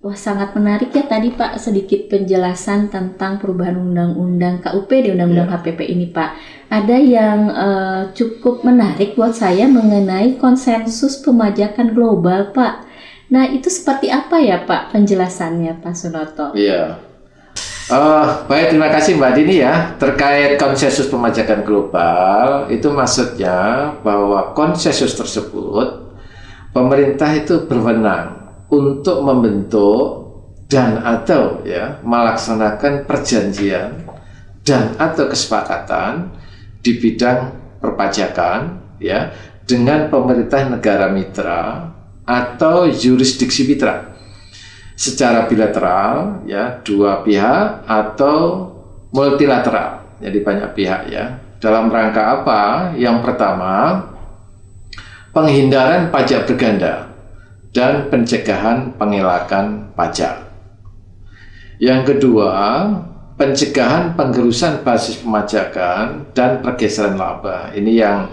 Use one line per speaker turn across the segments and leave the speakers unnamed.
Wah, sangat menarik ya tadi Pak, sedikit penjelasan tentang perubahan undang-undang KUP di undang-undang HPP ini Pak. Ada yang cukup menarik buat saya mengenai konsensus pemajakan global Pak. Nah, itu seperti apa ya Pak penjelasannya Pak Sunoto?
Iya. Baik, terima kasih Mbak Dini ya. Terkait konsensus pemajakan global, itu maksudnya bahwa konsensus tersebut pemerintah itu berwenang untuk membentuk dan atau ya melaksanakan perjanjian dan atau kesepakatan di bidang perpajakan ya dengan pemerintah negara mitra atau yurisdiksi mitra secara bilateral ya, dua pihak atau multilateral, jadi banyak pihak ya. Dalam rangka apa? Yang pertama, penghindaran pajak berganda dan pencegahan pengelakan pajak. Yang kedua, pencegahan penggerusan basis pemajakan dan pergeseran laba. Ini yang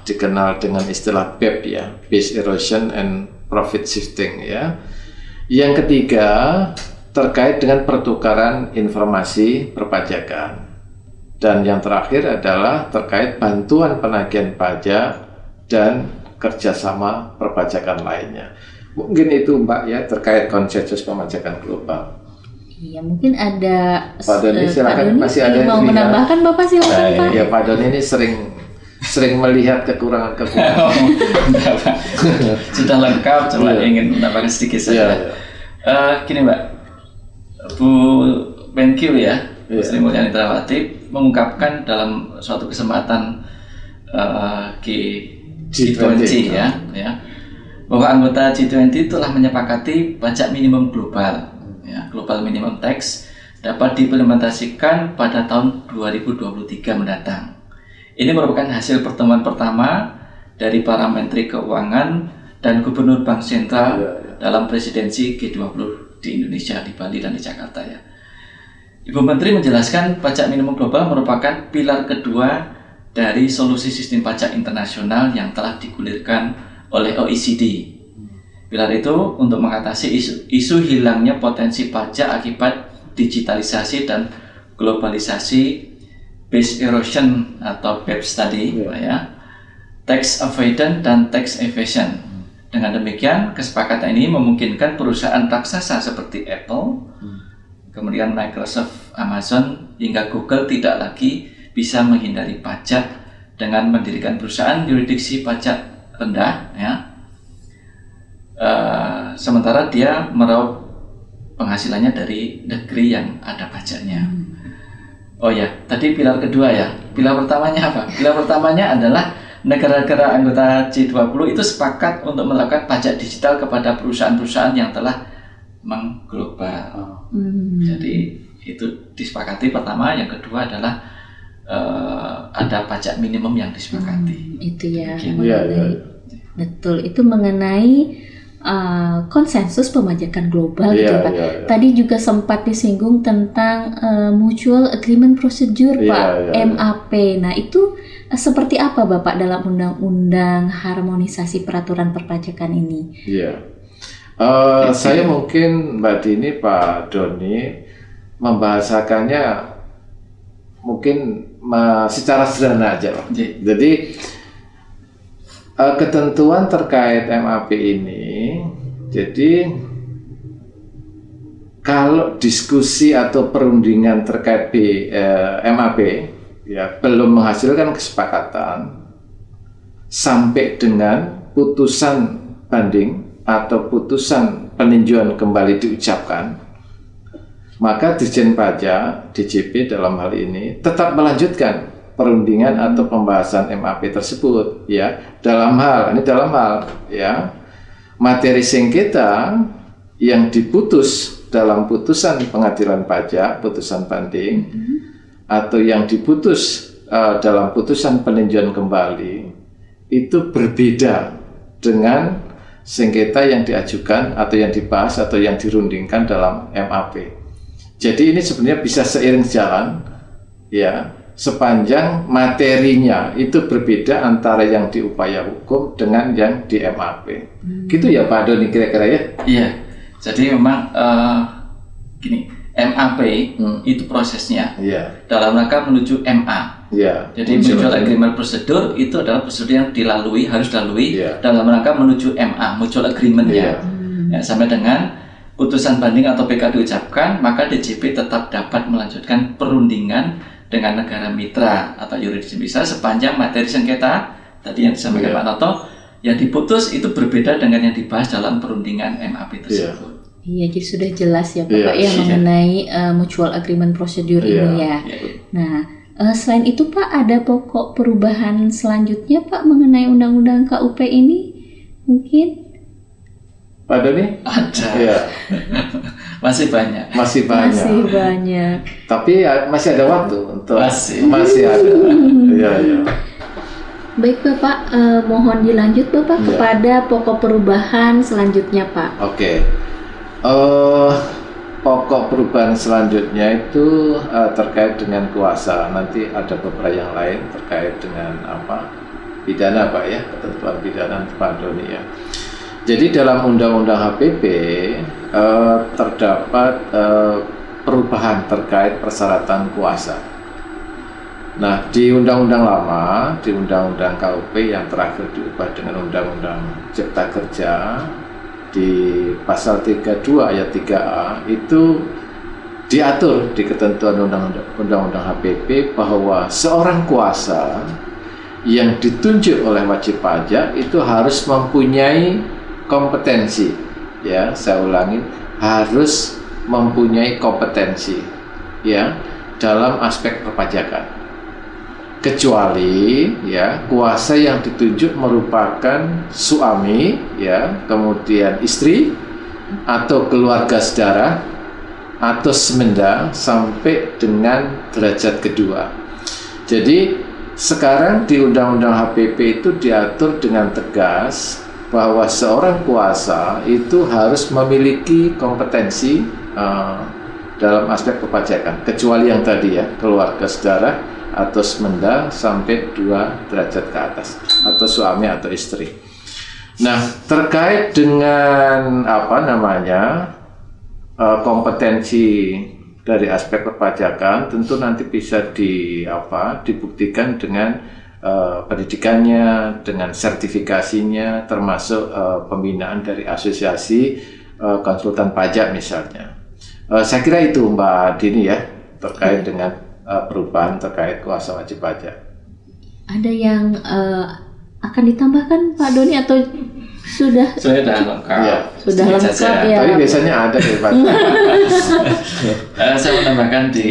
dikenal dengan istilah BEP ya, Base Erosion and Profit Shifting ya. Yang ketiga, terkait dengan pertukaran informasi perpajakan. Dan yang terakhir adalah terkait bantuan penagihan pajak dan kerjasama perpajakan lainnya. Mungkin itu Mbak ya terkait konsensus pemajakan global.
Iya, mungkin ada
Pak Doni silakan, masih ada
yang mau menambahkan Bapak silakan Pak.
Ya, Pak Doni ini sering melihat kekurangan-kekurangan.
Sudah lengkap, cuma ingin menambahkan sedikit saja. Gini Mbak, Bu Menkyu ya, Sri Mulyani Indrawati mengungkapkan dalam suatu kesempatan G20 ya, bahwa anggota G20 telah menyepakati pajak minimum global, ya, global minimum tax dapat diimplementasikan pada tahun 2023 mendatang. Ini merupakan hasil pertemuan pertama dari para menteri keuangan dan gubernur bank sentral dalam presidensi G20 di Indonesia, di Bali dan di Jakarta ya. Ibu Menteri menjelaskan pajak minimum global merupakan pilar kedua dari solusi sistem pajak internasional yang telah digulirkan oleh OECD. Pilar itu untuk mengatasi isu hilangnya potensi pajak akibat digitalisasi dan globalisasi, base erosion atau BEPS tadi, ya, tax avoidance dan tax evasion. Dengan demikian, kesepakatan ini memungkinkan perusahaan raksasa seperti Apple, kemudian Microsoft, Amazon, hingga Google tidak lagi bisa menghindari pajak dengan mendirikan perusahaan yurisdiksi pajak rendah, ya. Sementara dia meraup penghasilannya dari negeri yang ada pajaknya. Oh ya, tadi pilar kedua ya. Pilar pertamanya apa? Pilar pertamanya adalah negara-negara anggota G20 itu sepakat untuk melakukan pajak digital kepada perusahaan-perusahaan yang telah mengglobal. Jadi itu disepakati pertama. Yang kedua adalah ada pajak minimum yang disepakati.
Itu ya, betul. Itu mengenai konsensus pemajakan global gitu Pak. Tadi juga sempat disinggung tentang Mutual Agreement Procedure Pak, MAP. Nah itu seperti apa Bapak dalam undang-undang harmonisasi peraturan perpajakan ini?
Saya mungkin Mbak Dini, Pak Doni membahasakannya mungkin secara sederhana aja Pak. Jadi ketentuan terkait MAP ini, jadi kalau diskusi atau perundingan terkait MAP ya belum menghasilkan kesepakatan sampai dengan putusan banding atau putusan peninjauan kembali diucapkan, maka Dirjen Pajak DJP dalam hal ini tetap melanjutkan perundingan atau pembahasan MAP tersebut ya, dalam hal ya materi sengketa yang diputus dalam putusan pengadilan pajak, putusan banding atau yang diputus dalam putusan peninjauan kembali itu berbeda dengan sengketa yang diajukan atau yang dibahas atau yang dirundingkan dalam MAP. Jadi ini sebenarnya bisa seiring jalan ya, sepanjang materinya itu berbeda antara yang di upaya hukum dengan yang di MAP. Gitu ya Pak Doni kira-kira ya?
Iya. Jadi memang gini, MAP itu prosesnya dalam rangka menuju MA. Jadi Mutual Agreement Procedure itu adalah prosedur yang harus dilalui dalam rangka menuju MA, Mutual Agreement-nya. Ya, sampai dengan putusan banding atau PK diucapkan, maka DJP tetap dapat melanjutkan perundingan dengan negara mitra atau yurisdiksi bisa sepanjang materi sengketa tadi yang disampaikan Pak Noto yang diputus itu berbeda dengan yang dibahas dalam perundingan MAP tersebut.
Iya, jadi sudah jelas ya Bapak mengenai Mutual Agreement Procedure ini ya. Nah, selain itu Pak, ada pokok perubahan selanjutnya Pak mengenai Undang-Undang KUP ini mungkin?
Pak Doni?
Ada. Masih banyak.
Tapi masih ada waktu untuk masih ada.
Baik Bapak, mohon dilanjut Bapak kepada pokok perubahan selanjutnya Pak.
Oke. Pokok perubahan selanjutnya itu terkait dengan kuasa. Nanti ada beberapa yang lain terkait dengan pidana Pak ya, ketentuan pidana Pak Doni ya. Jadi dalam Undang-Undang HPP terdapat perubahan terkait persyaratan kuasa. Nah, di Undang-Undang lama, di Undang-Undang KUP yang terakhir diubah dengan Undang-Undang Cipta Kerja di pasal 32 ayat 3A itu diatur di ketentuan Undang-Undang HPP bahwa seorang kuasa yang ditunjuk oleh wajib pajak itu harus mempunyai kompetensi, ya, saya ulangi, harus mempunyai kompetensi, ya, dalam aspek perpajakan. Kecuali, ya, kuasa yang ditunjuk merupakan suami, ya, kemudian istri atau keluarga saudara atau semenda sampai dengan derajat kedua. Jadi sekarang di Undang-Undang HPP itu diatur dengan tegas bahwa seorang kuasa itu harus memiliki kompetensi dalam aspek perpajakan, kecuali yang tadi ya, keluarga saudara atau semenda sampai 2 derajat ke atas, atau suami atau istri. Nah, terkait dengan kompetensi dari aspek perpajakan, tentu nanti bisa dibuktikan dengan pendidikannya, dengan sertifikasinya, termasuk pembinaan dari asosiasi konsultan pajak misalnya. Saya kira itu Mbak Dini ya, terkait dengan perubahan terkait kuasa wajib pajak.
Ada yang akan ditambahkan Pak Doni atau sudah?
Sudah lengkap.
Sudah lengkap ya.
Tapi biasanya ada Pak.
Saya menambahkan di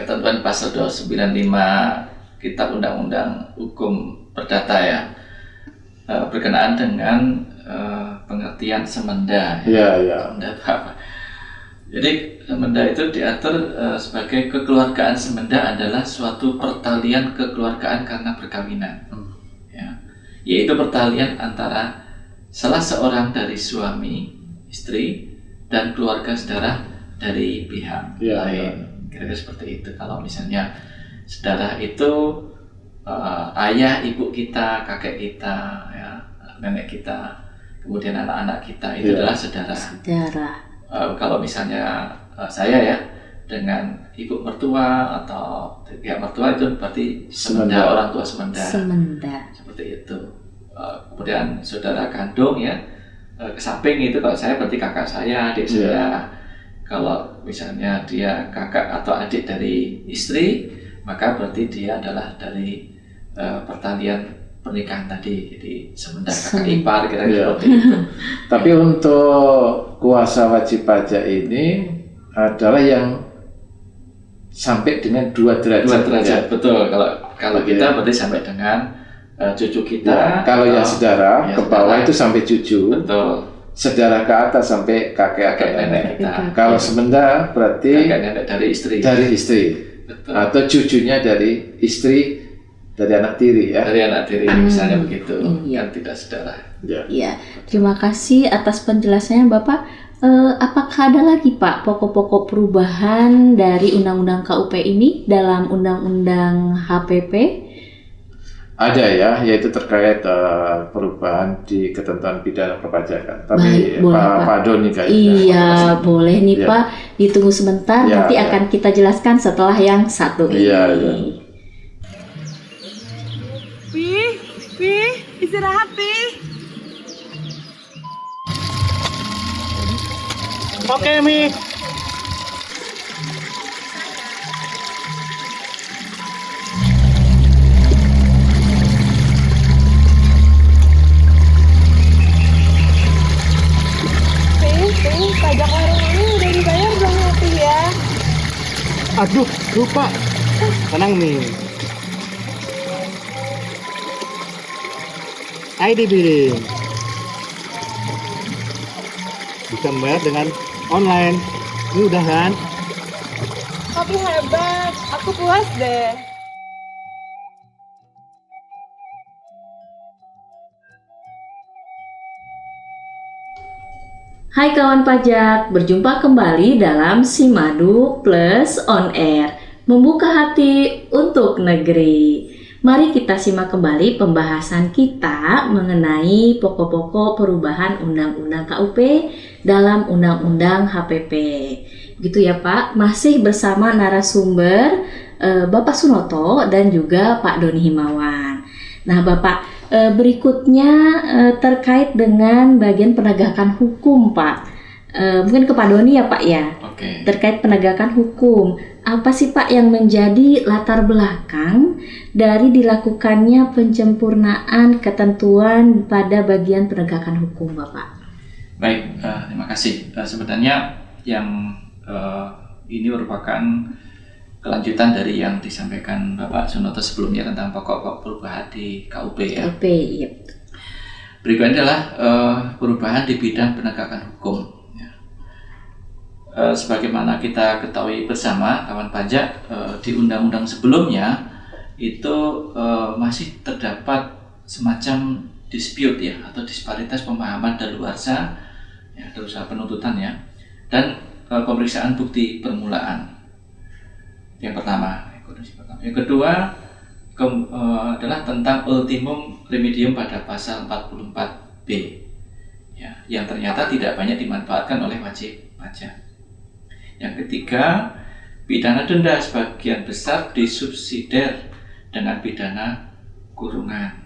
ketentuan pasal 295 Kitab Undang-Undang Hukum Perdata ya, berkenaan dengan pengertian semenda. Semenda itu apa? Jadi semenda itu diatur sebagai kekeluargaan semenda adalah suatu pertalian kekeluargaan karena perkawinan, ya, yaitu pertalian antara salah seorang dari suami, istri, dan keluarga saudara dari pihak lain. Kira-kira seperti itu. Kalau misalnya saudara itu ayah, ibu kita, kakek kita, ya, nenek kita, kemudian anak-anak kita itu adalah saudara. Kalau misalnya saya ya dengan ibu mertua atau pihak mertua itu berarti semenda, orang tua semenda. Seperti itu. Kemudian saudara kandung ya, ke samping itu kalau saya berarti kakak saya, adik saya. Kalau misalnya dia kakak atau adik dari istri, maka berarti dia adalah dari pertalian pernikahan tadi, jadi semenda kakak ipar kira-kira seperti itu.
Tapi untuk kuasa wajib pajak ini adalah yang sampai dengan 2 derajat.
2 derajat, betul. Kalau kita berarti sampai dengan cucu kita.
Kalau yang saudara ke bawah itu sampai cucu.
Betul.
Saudara ke atas sampai kakek nenek kita. Kalau semenda berarti
kakek nenek dari istri. Betul.
Atau cucunya dari istri, dari anak tiri ya.
Dari anak tiri misalnya begitu, yang tidak saudara.
Iya. Terima kasih atas penjelasannya Bapak. Apakah ada lagi Pak pokok-pokok perubahan dari Undang-Undang KUP ini dalam Undang-Undang HPP?
Ada ya, yaitu terkait perubahan di ketentuan pidana perpajakan. Tapi
Baik, boleh,
Pak Doni kayaknya.
Iya, boleh nih
Ya.
Pak. Ditunggu sebentar,
Ya,
nanti
ya.
akan kita jelaskan setelah yang satu ini.
Iya, iya.
Pi, istirahat Pi.
Oke, Mi.
Pi, pajak warung ini udah dibayar belum ya Pi ya?
Aduh, lupa. Tenang, Mi. ID billing. Bisa membayar dengan online. Ini udah kan?
Tapi hebat, aku puas deh.
Hai kawan pajak, berjumpa kembali dalam Simadu Plus On Air, membuka hati untuk negeri. Mari kita simak kembali pembahasan kita mengenai pokok-pokok perubahan Undang-Undang KUP dalam Undang-Undang HPP. Gitu ya Pak, masih bersama narasumber Bapak Sunoto dan juga Pak Doni Himawan. Nah Bapak, berikutnya terkait dengan bagian penegakan hukum Pak. Mungkin ke Pak Doni ya Pak ya.
Oke.
Terkait penegakan hukum, apa sih Pak yang menjadi latar belakang dari dilakukannya penyempurnaan ketentuan pada bagian penegakan hukum Bapak?
Baik, terima kasih. Sebenarnya yang ini merupakan kelanjutan dari yang disampaikan Bapak Sunoto sebelumnya tentang pokok-pokok perubahan di KUP ya.
KUP, iya.
Berikutnya adalah perubahan di bidang penegakan hukum. Ya. Sebagaimana kita ketahui bersama kawan pajak, di undang-undang sebelumnya itu masih terdapat semacam dispute ya atau disparitas pemahaman daluarsa, ya, daluarsa penuntutan ya, dan pemeriksaan bukti permulaan. Yang pertama. Yang kedua adalah tentang ultimum remedium pada pasal 44B ya, yang ternyata tidak banyak dimanfaatkan oleh wajib pajak. Yang ketiga, pidana denda sebagian besar disubsidiar dengan pidana kurungan.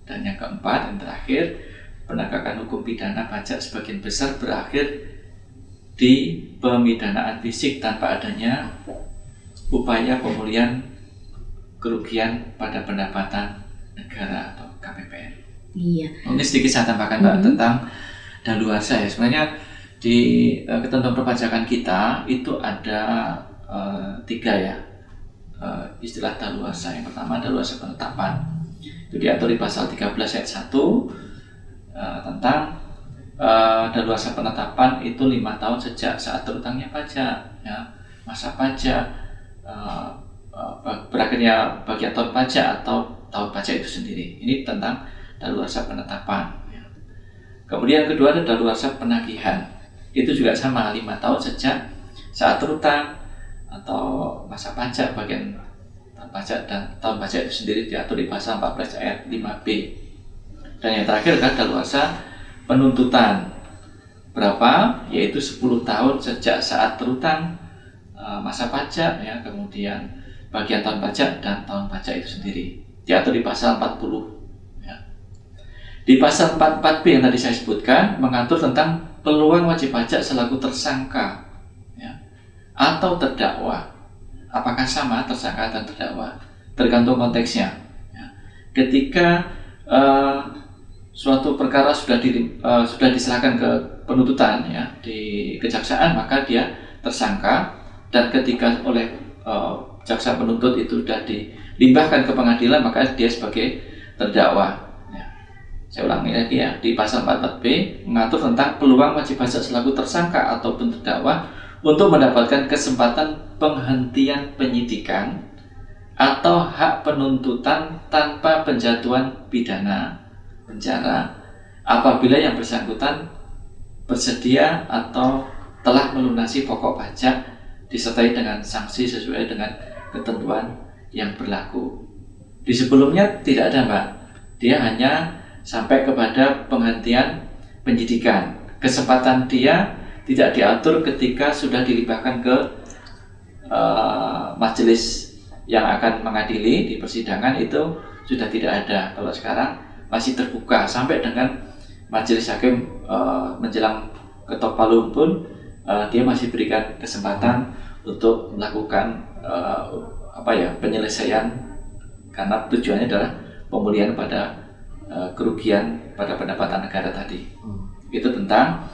Dan yang keempat dan terakhir, penegakan hukum pidana pajak sebagian besar berakhir di pemidanaan fisik tanpa adanya upaya pemulihan kerugian pada pendapatan negara atau KPPN.
Iya.
Mungkin sedikit saya tambahkan Mbak tentang daluarsa ya. Sebenarnya di ketentuan perpajakan kita itu ada 3 ya istilah daluarsa. Yang pertama daluarsa penetapan. Itu diatur di pasal 13 ayat 1 tentang daluarsa penetapan itu 5 tahun sejak saat terutangnya pajak ya, masa pajak, berakhirnya bagian tahun pajak atau tahun pajak itu sendiri. Ini tentang daluarsa penetapan ya. Kemudian yang kedua ada daluarsa penagihan. Itu juga sama 5 tahun sejak saat terutang atau masa pajak bagian tahun pajak dan tahun pajak itu sendiri diatur di pasal 14 ayat 5B. Dan yang terakhir adalah daluarsa penuntutan. Berapa? Yaitu 10 tahun sejak saat terutang, masa pajak ya, kemudian bagian tahun pajak dan tahun pajak itu sendiri. Diatur di pasal 40 ya. Di pasal 44B yang tadi saya sebutkan mengatur tentang peluang wajib pajak selaku tersangka ya, atau terdakwa. Apakah sama tersangka dan terdakwa? Tergantung konteksnya ya. Ketika suatu perkara sudah diserahkan ke penuntutan ya di kejaksaan, maka dia tersangka, dan ketika oleh jaksa penuntut itu sudah dilimpahkan ke pengadilan, maka dia sebagai terdakwa ya. Saya ulangi lagi ya, di pasal 44B mengatur tentang peluang wajib pajak selaku tersangka ataupun terdakwa untuk mendapatkan kesempatan penghentian penyidikan atau hak penuntutan tanpa penjatuhan pidana penjara apabila yang bersangkutan bersedia atau telah melunasi pokok pajak disertai dengan sanksi sesuai dengan ketentuan yang berlaku. Di sebelumnya tidak ada, Mbak. Dia hanya sampai kepada penghentian penyidikan. Kesempatan dia tidak diatur ketika sudah dilimpahkan ke majelis yang akan mengadili di persidangan, itu sudah tidak ada. Kalau sekarang masih terbuka sampai dengan majelis hakim menjelang ketok palu pun dia masih berikan kesempatan untuk melakukan penyelesaian, karena tujuannya adalah pemulihan pada kerugian pada pendapatan negara tadi. Itu tentang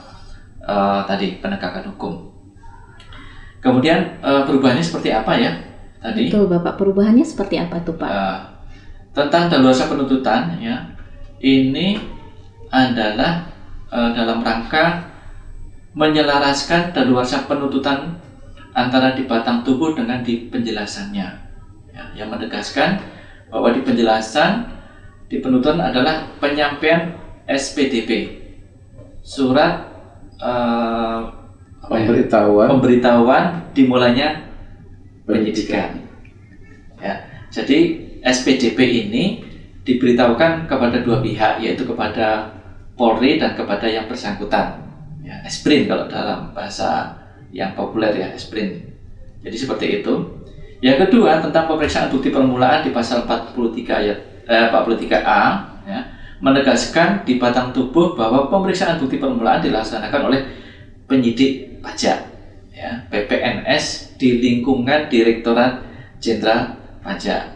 tadi penegakan hukum. Kemudian perubahannya seperti apa ya tadi?
Betul Bapak, perubahannya seperti apa tuh Pak?
Tentang daluarsa penuntutan ya, ini adalah dalam rangka menyelaraskan daluarsa penuntutan antara di batang tubuh dengan di penjelasannya ya, yang menegaskan bahwa di penjelasan di penuntutan adalah penyampaian SPDP, surat pemberitahuan dimulainya penyidikan ya. Jadi SPDP ini diberitahukan kepada dua pihak, yaitu kepada Polri dan kepada yang bersangkutan ya, SPRIN kalau dalam bahasa yang populer ya, SPRIN. Jadi seperti itu. Yang kedua tentang pemeriksaan bukti permulaan di pasal 43A ya, menegaskan di batang tubuh bahwa pemeriksaan bukti permulaan dilaksanakan oleh penyidik pajak ya, PPNS di lingkungan Direktorat Jenderal Pajak,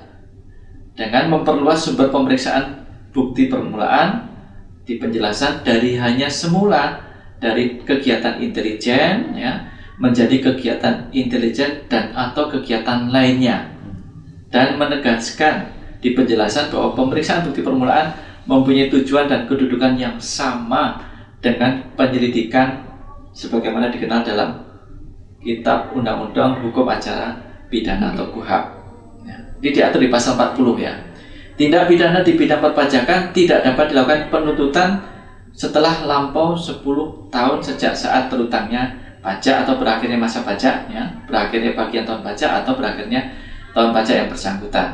dengan memperluas sumber pemeriksaan bukti permulaan di penjelasan dari hanya semula dari kegiatan intelijen ya, menjadi kegiatan intelijen dan atau kegiatan lainnya, dan menegaskan di penjelasan bahwa pemeriksaan bukti permulaan mempunyai tujuan dan kedudukan yang sama dengan penyelidikan sebagaimana dikenal dalam Kitab Undang-Undang Hukum Acara Pidana atau KUHP ya. Ini diatur di pasal 40 ya. Tindak pidana di bidang perpajakan tidak dapat dilakukan penuntutan setelah lampau 10 tahun sejak saat terutangnya pajak atau berakhirnya masa pajak ya, berakhirnya bagian tahun pajak atau berakhirnya tahun pajak yang bersangkutan,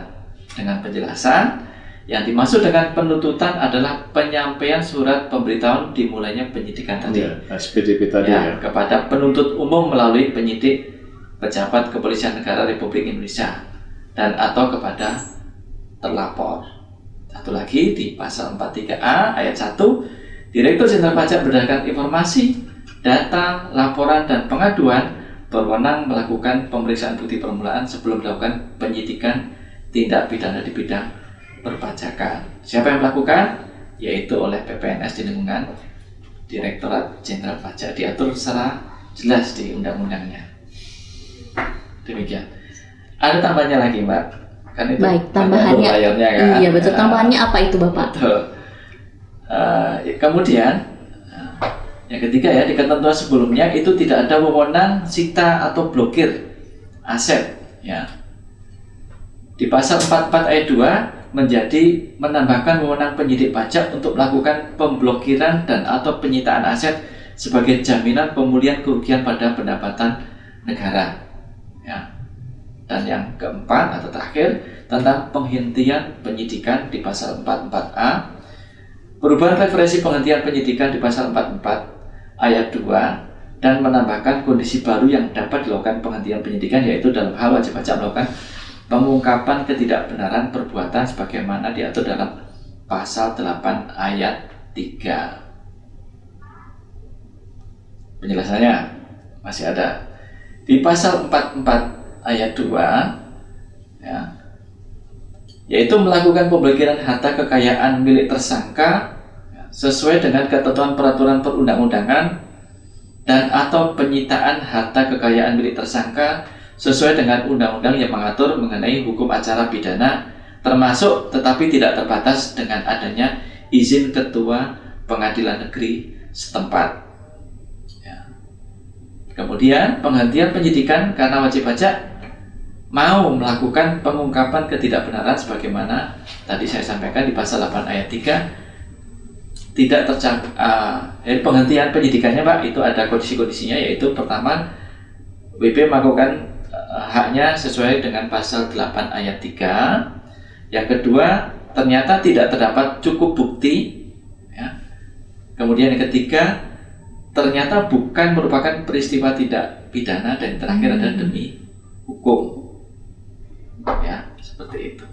dengan penjelasan yang dimaksud dengan penuntutan adalah penyampaian surat pemberitahuan dimulainya penyidikan tadi
ya, SPDP tadi ya,
kepada penuntut umum melalui penyidik pejabat Kepolisian Negara Republik Indonesia dan atau kepada terlapor. Satu lagi di pasal 43A ayat 1, Direktur Jenderal Pajak berdasarkan informasi, data, laporan, dan pengaduan berwenang melakukan pemeriksaan bukti permulaan sebelum dilakukan penyidikan tindak pidana di bidang perpajakan. Siapa yang melakukan? Yaitu oleh PPNS di lingkungan Direktorat Jenderal Pajak, diatur secara jelas di undang-undangnya. Demikian. Ada tambahnya lagi, Mbak? Kan itu.
Baik, tambahannya.
Layarnya, kan?
Iya betul. Tambahannya apa itu Bapak?
Betul. Kemudian yang ketiga ya, di ketentuan sebelumnya itu tidak ada wewenang sita atau blokir aset ya. Di pasal 44 ayat 2 menjadi menambahkan wewenang penyidik pajak untuk melakukan pemblokiran dan atau penyitaan aset sebagai jaminan pemulihan kerugian pada pendapatan negara ya. Dan yang keempat atau terakhir tentang penghentian penyidikan di pasal 44A, perubahan referensi penghentian penyidikan di pasal 44 ayat 2 dan menambahkan kondisi baru yang dapat dilakukan penghentian penyidikan, yaitu dalam hal wajib pajak melakukan pengungkapan ketidakbenaran perbuatan sebagaimana diatur dalam pasal 8 ayat 3. Penjelasannya masih ada di pasal 44 ayat 2 ya, yaitu melakukan pemblokiran harta kekayaan milik tersangka sesuai dengan ketentuan peraturan perundang-undangan dan atau penyitaan harta kekayaan milik tersangka sesuai dengan undang-undang yang mengatur mengenai hukum acara pidana, termasuk tetapi tidak terbatas dengan adanya izin ketua pengadilan negeri setempat ya. Kemudian penghentian penyidikan karena wajib pajak mau melakukan pengungkapan ketidakbenaran sebagaimana tadi saya sampaikan di pasal 8 ayat 3 tidak penghentian penyidikannya Pak, itu ada kondisi-kondisinya, yaitu pertama WP melakukan haknya sesuai dengan pasal 8 ayat 3 Yang kedua, ternyata tidak terdapat cukup bukti. Ya. Kemudian yang ketiga, ternyata bukan merupakan peristiwa tidak pidana, dan yang terakhir adalah demi hukum. Ya, seperti itu.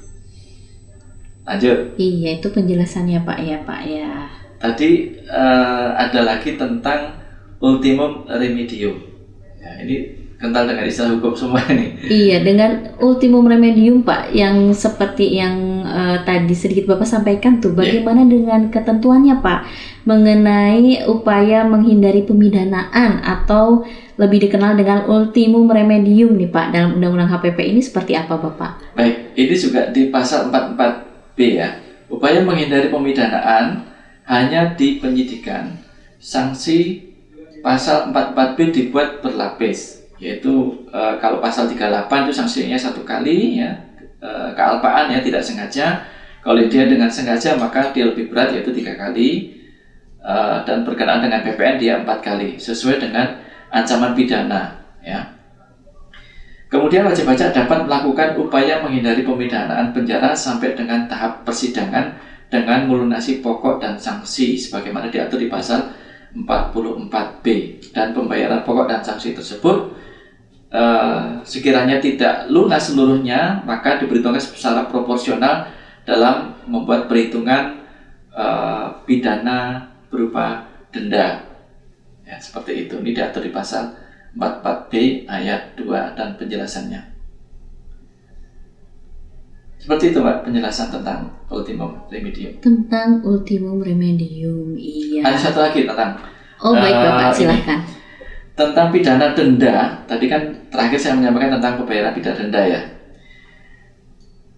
Lanjut.
Iya, itu penjelasannya Pak ya.
Tadi ada lagi tentang ultimum remedium. Ya, ini kental dengan istilah hukum semua ini.
Iya, dengan ultimum remedium Pak, yang seperti yang tadi sedikit Bapak sampaikan tuh, bagaimana dengan ketentuannya Pak mengenai upaya menghindari pemidanaan atau lebih dikenal dengan ultimum remedium nih Pak dalam Undang-Undang HPP ini seperti apa Bapak?
Baik, ini juga di pasal 44B ya. Upaya menghindari pemidanaan hanya di penyidikan. Sanksi pasal 44B dibuat berlapis, yaitu kalau pasal 38 itu sanksinya 1 kali ya, kealpaan ya, tidak sengaja. Kalau dia dengan sengaja maka dia lebih berat, yaitu 3 kali, dan berkenaan dengan PPN dia 4 kali sesuai dengan ancaman pidana ya. Kemudian wajib pajak dapat melakukan upaya menghindari pemidanaan penjara sampai dengan tahap persidangan dengan melunasi pokok dan sanksi sebagaimana diatur di pasal 44B, dan pembayaran pokok dan sanksi tersebut sekiranya tidak lunas seluruhnya maka diperhitungkan secara proporsional dalam membuat perhitungan pidana berupa denda. Ya, seperti itu. Ini diatur di pasal 44B ayat 2 dan penjelasannya. Seperti itu Mbak, penjelasan tentang ultimum remedium.
Tentang ultimum remedium, iya.
Ada satu lagi tentang
baik Bapak, silahkan.
Tentang pidana denda, tadi kan terakhir saya menyampaikan tentang pembayaran pidana denda ya.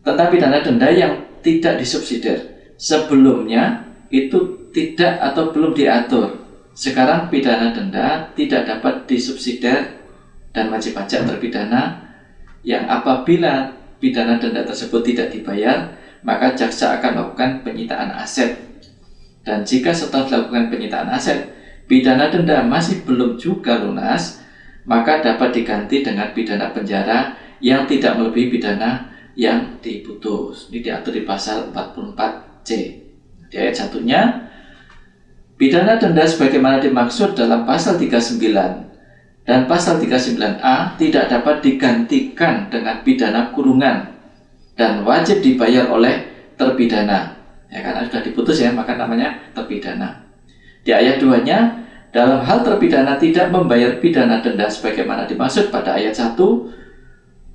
Tentang pidana denda yang tidak disubsidir. Sebelumnya itu tidak atau belum diatur. Sekarang pidana denda tidak dapat disubsidir dan wajib pajak terpidana yang apabila pidana denda tersebut tidak dibayar, maka jaksa akan melakukan penyitaan aset. Dan jika setelah dilakukan penyitaan aset, pidana denda masih belum juga lunas, maka dapat diganti dengan pidana penjara yang tidak melebihi pidana yang diputus. Ini diatur di pasal 44C. Di ayat 1-nya, pidana denda sebagaimana dimaksud dalam pasal 39 dan pasal 39A tidak dapat digantikan dengan pidana kurungan dan wajib dibayar oleh terpidana. Ya, karena sudah diputus ya, maka namanya terpidana. Di ayat 2-nya, dalam hal terpidana tidak membayar pidana denda sebagaimana dimaksud pada ayat 1,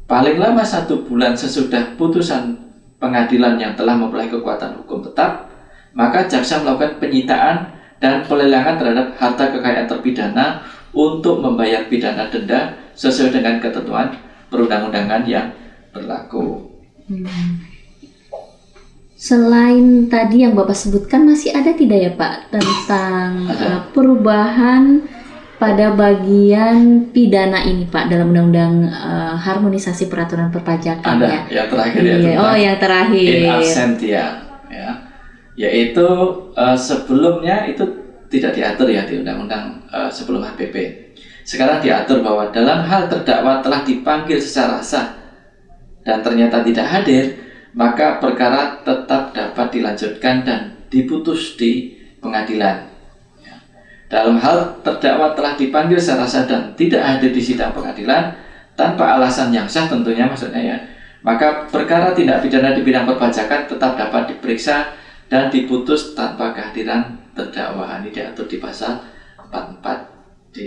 paling lama 1 bulan sesudah putusan pengadilan yang telah memperoleh kekuatan hukum tetap, maka jaksa melakukan penyitaan dan pelelangan terhadap harta kekayaan terpidana untuk membayar pidana denda sesuai dengan ketentuan perundang-undangan yang berlaku.
Selain tadi yang Bapak sebutkan, masih ada tidak ya Pak tentang perubahan pada bagian pidana ini Pak dalam Undang-Undang Harmonisasi Peraturan Perpajakan?
Ada
ya?
yang terakhir
ya. Yang terakhir.
In absentia ya. Yaitu sebelumnya itu tidak diatur ya di undang-undang sebelum HPP. Sekarang diatur bahwa dalam hal terdakwa telah dipanggil secara sah dan ternyata tidak hadir, maka perkara tetap dapat dilanjutkan dan diputus di pengadilan. Ya. Dalam hal terdakwa telah dipanggil secara sah dan tidak hadir di sidang pengadilan tanpa alasan yang sah tentunya maksudnya ya, maka perkara tindak pidana di bidang perpajakan tetap dapat diperiksa dan diputus tanpa kehadiran terdakwa. Ini diatur di pasal 44D.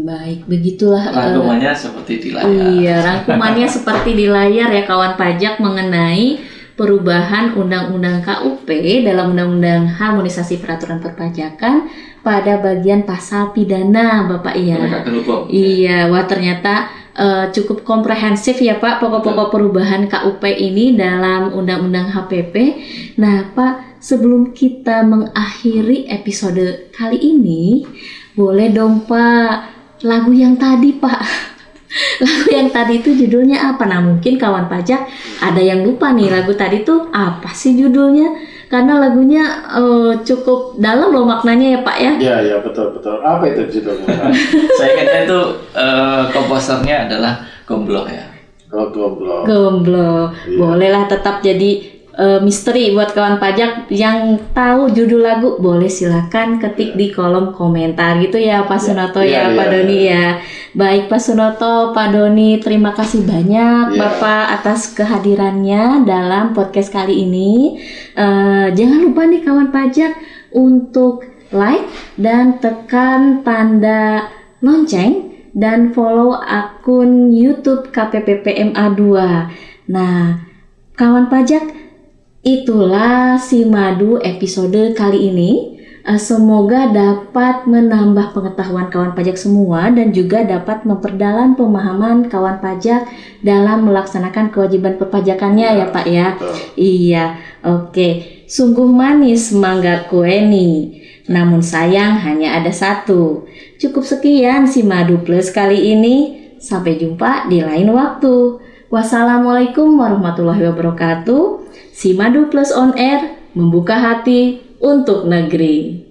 Baik, begitulah
rangkumannya seperti di layar.
Iya, rangkumannya seperti di layar ya kawan pajak mengenai perubahan Undang-Undang KUP dalam Undang-Undang Harmonisasi Peraturan Perpajakan pada bagian pasal pidana, Bapak ya. Iya, wah ternyata cukup komprehensif ya Pak pokok-pokok perubahan KUP ini dalam Undang-Undang HPP. Nah Pak, sebelum kita mengakhiri episode kali ini, boleh dong Pak lagu yang tadi Pak. Lagu yang tadi itu judulnya apa? Nah mungkin kawan pajak ada yang lupa nih lagu tadi tuh apa sih judulnya? Karena lagunya cukup dalam loh maknanya ya Pak ya.
Iya betul. Apa itu judulnya?
Saya kira itu komposernya adalah Gombloh ya.
Oh, goblok.
Gomblo.
Iya.
Bolehlah tetap jadi misteri buat kawan pajak yang tahu judul lagu, boleh silakan ketik di kolom komentar gitu ya Pak Sunoto ya, Pak Doni ya. Baik Pak Sunoto, Pak Doni, terima kasih banyak Bapak atas kehadirannya dalam podcast kali ini. Jangan lupa nih kawan pajak untuk like dan tekan tanda lonceng dan follow akun YouTube KPPPMA 2. Nah, kawan pajak, itulah si Madu episode kali ini. Semoga dapat menambah pengetahuan kawan pajak semua dan juga dapat memperdalam pemahaman kawan pajak dalam melaksanakan kewajiban perpajakannya ya Pak ya.
Betul.
Iya, oke. Sungguh manis mangga kue nih. Namun sayang hanya ada satu. Cukup sekian si Madu Plus kali ini. Sampai jumpa di lain waktu. Wassalamualaikum warahmatullahi wabarakatuh. Si Madu Plus on Air membuka hati untuk negeri.